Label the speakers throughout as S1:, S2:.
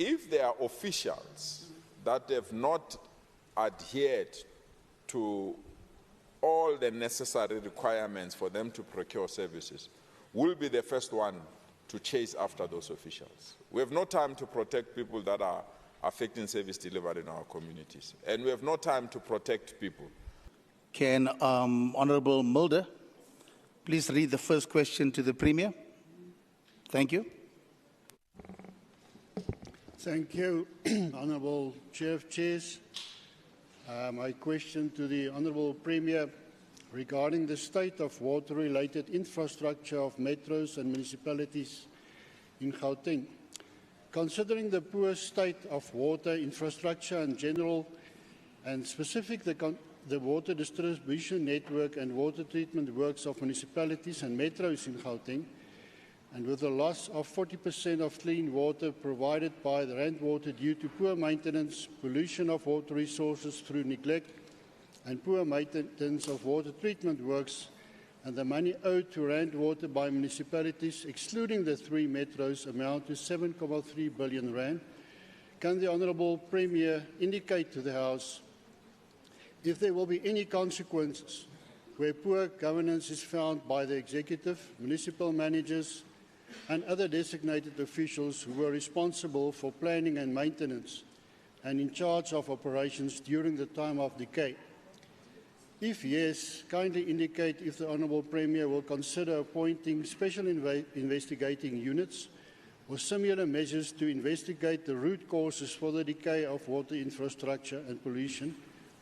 S1: if there are officials that have not adhered to all the necessary requirements for them to procure services, we'll be the first one to chase after those officials. We have no time to protect people that are affecting service delivery in our communities, and we have no time to protect people.
S2: Can Honourable Mulder please read the first question to the Premier? Thank you.
S3: Thank you, Honourable Chair of Chairs. My question to the Honourable Premier regarding the state of water-related infrastructure of metros and municipalities in Gauteng. Considering the poor state of water infrastructure in general and specific the water distribution network and water treatment works of municipalities and metros in Gauteng, and with the loss of 40% of clean water provided by the Rand Water due to poor maintenance, pollution of water resources through neglect, and poor maintenance of water treatment works, and the money owed to Rand Water by municipalities, excluding the 3 metros, amount to 7.3 billion rand, can the Honourable Premier indicate to the House if there will be any consequences where poor governance is found by the executive, municipal managers, and other designated officials who were responsible for planning and maintenance and in charge of operations during the time of decay? If yes, kindly indicate if the Honourable Premier will consider appointing special investigating units or similar measures to investigate the root causes for the decay of water infrastructure and pollution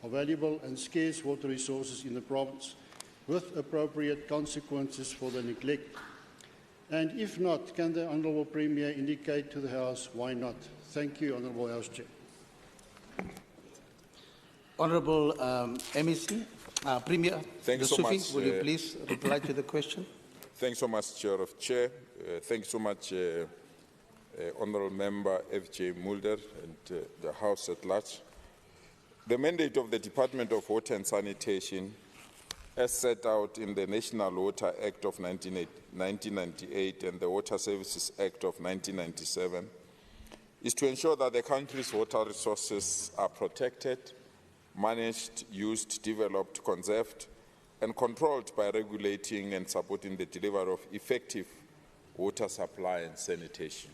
S3: of valuable and scarce water resources in the province, with appropriate consequences for the neglect. And if not, can the Honourable Premier indicate to the House why not? Thank you, Honourable House Chair.
S2: Honourable MEC, Premier
S1: Thanks so
S2: Lesufi,
S1: much,
S2: will you please reply to the question?
S1: Thanks so much, Chair of Chair. Thanks so much, Honourable Member F.J. Mulder and the House at large. The mandate of the Department of Water and Sanitation, as set out in the National Water Act of 1998 and the Water Services Act of 1997, is to ensure that the country's water resources are protected, managed, used, developed, conserved, and controlled by regulating and supporting the delivery of effective water supply and sanitation.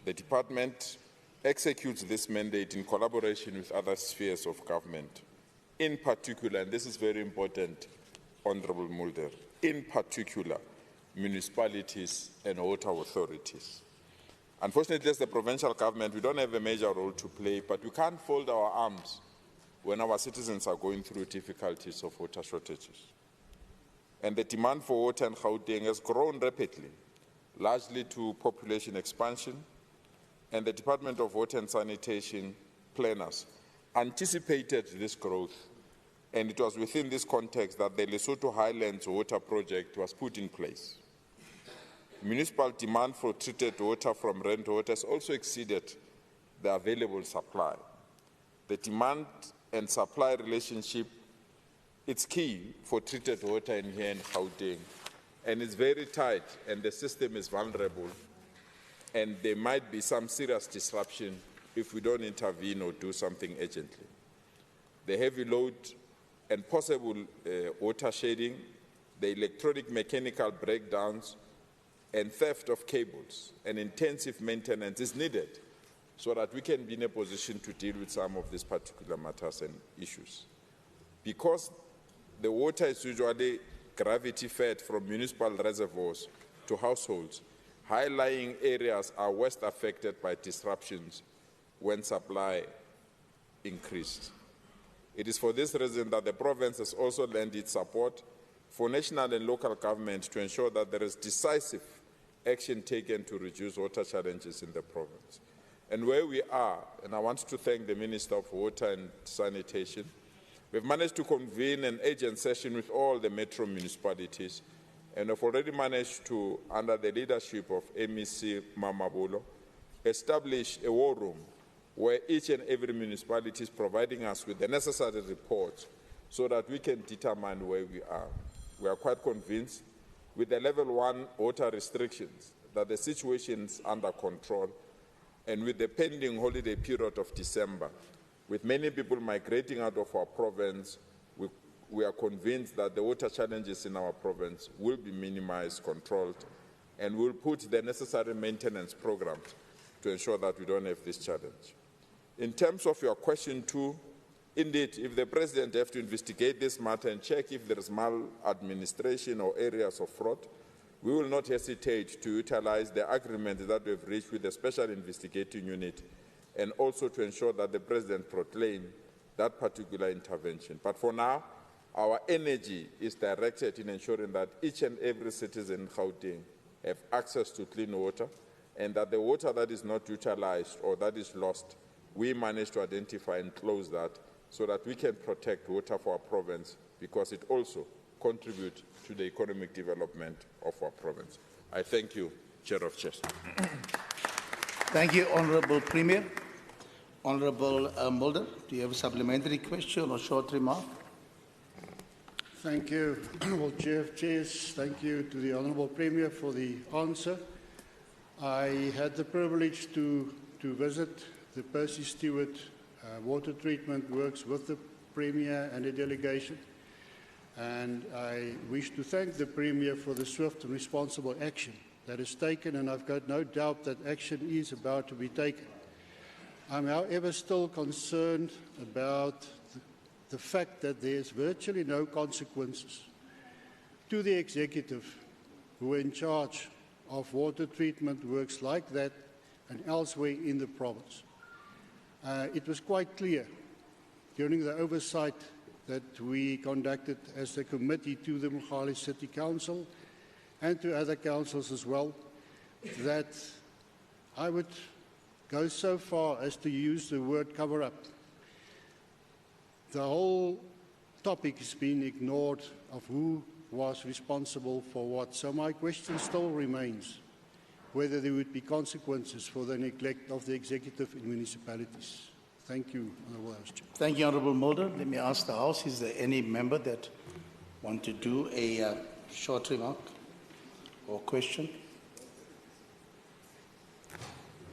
S1: The Department executes this mandate in collaboration with other spheres of government, in particular, and this is very important, Honourable Mulder, in particular, municipalities and water authorities. Unfortunately, as the provincial government, we don't have a major role to play, but we can't fold our arms when our citizens are going through difficulties of water shortages. And the demand for water in Gauteng has grown rapidly, largely to population expansion, and the Department of Water and Sanitation planners anticipated this growth, and it was within this context that the Lesotho Highlands Water Project was put in place. Municipal demand for treated water from Rand Water has also exceeded the available supply. The demand and supply relationship, it's key for treated water in here in Gauteng, and it's very tight, and the system is vulnerable, and there might be some serious disruption if we don't intervene or do something urgently. The heavy load and possible water shedding, the electronic mechanical breakdowns, and theft of cables and intensive maintenance is needed so that we can be in a position to deal with some of these particular matters and issues. Because the water is usually gravity-fed from municipal reservoirs to households, high-lying areas are worst affected by disruptions when supply increased. It is for this reason that the province has also lent its support for national and local government to ensure that there is decisive action taken to reduce water challenges in the province. And where we are, and I want to thank the Minister of Water and Sanitation, we've managed to convene an urgent session with all the metro municipalities, and have already managed to, under the leadership of MEC Mamabolo, establish a war room where each and every municipality is providing us with the necessary reports so that we can determine where we are. We are quite convinced with the level 1 water restrictions that the situation is under control, and with the pending holiday period of December, with many people migrating out of our province, we are convinced that the water challenges in our province will be minimized, controlled, and we'll put the necessary maintenance programs to ensure that we don't have this challenge. In terms of your question 2, indeed, if the President has to investigate this matter and check if there is maladministration or areas of fraud, we will not hesitate to utilize the agreement that we've reached with the Special Investigating Unit and also to ensure that the President proclaim that particular intervention. But for now, our energy is directed in ensuring that each and every citizen in Gauteng have access to clean water, and that the water that is not utilized or that is lost, we manage to identify and close that so that we can protect water for our province, because it also contributes to the economic development of our province. I thank you, Chair of Chairs.
S2: Thank you, Honourable Premier. Honourable Mulder, do you have a supplementary question or short remark?
S3: Thank you, Honourable Chair of Chairs. Thank you to the Honourable Premier for the answer. I had the privilege to visit the Percy Stewart water treatment works with the Premier and the delegation, and I wish to thank the Premier for the swift and responsible action that is taken, and I've got no doubt that action is about to be taken. I'm, however, still concerned about the fact that there's virtually no consequences to the executive who are in charge of water treatment works like that and elsewhere in the province. It was quite clear during the oversight that we conducted as a committee to the Mogale City Council and to other councils as well, that I would go so far as to use the word cover-up. The whole topic has been ignored of who was responsible for what. So my question still remains whether there would be consequences for the neglect of the executive in municipalities. Thank you, Honourable House Chair.
S2: Thank you, Honourable Mulder. Let me ask the House, is there any member that want to do a short remark or question?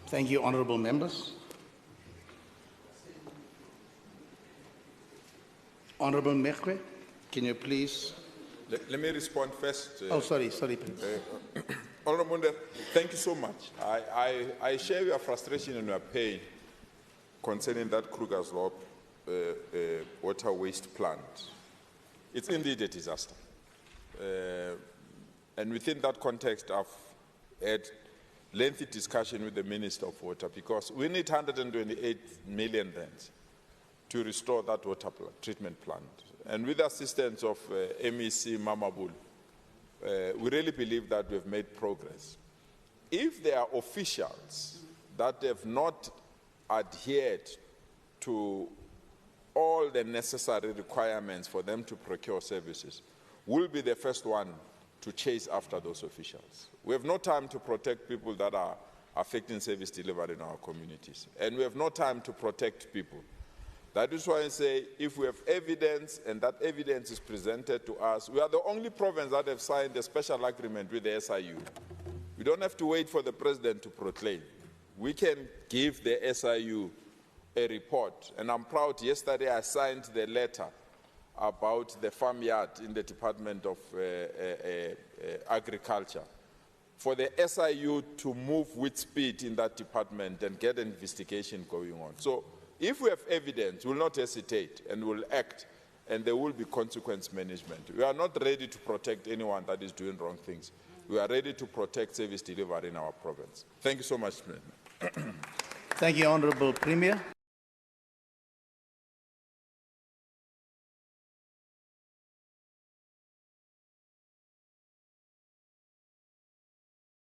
S2: Thank you, Honourable members. Honourable Mekwe, can you please?
S1: Let me respond first.
S2: Sorry, please.
S1: Honourable Mulder, thank you so much. I share your frustration and your pain concerning that Kruger's Law water waste plant. It's indeed a disaster. And within that context, I've had lengthy discussion with the Minister of Water, because we need 128 million rands to restore that water treatment plant. And with the assistance of MEC Mamabul, we really believe that we've made progress. If there are officials that have not adhered to all the necessary requirements for them to procure services, we'll be the first one to chase after those officials. We have no time to protect people that are affecting service delivery in our communities, and we have no time to protect people. That is why I say, if we have evidence and that evidence is presented to us, we are the only province that have signed a special agreement with the SIU. We don't have to wait for the President to proclaim. We can give the SIU a report, and I'm proud, yesterday I signed the letter about the farmyard in the Department of Agriculture, for the SIU to move with speed in that department and get an investigation going on. So if we have evidence, we'll not hesitate and we'll act, and there will be consequence management. We are not ready to protect anyone that is doing wrong things. We are ready to protect service delivery in our province. Thank you so much, President.
S2: Thank you, Honourable Premier.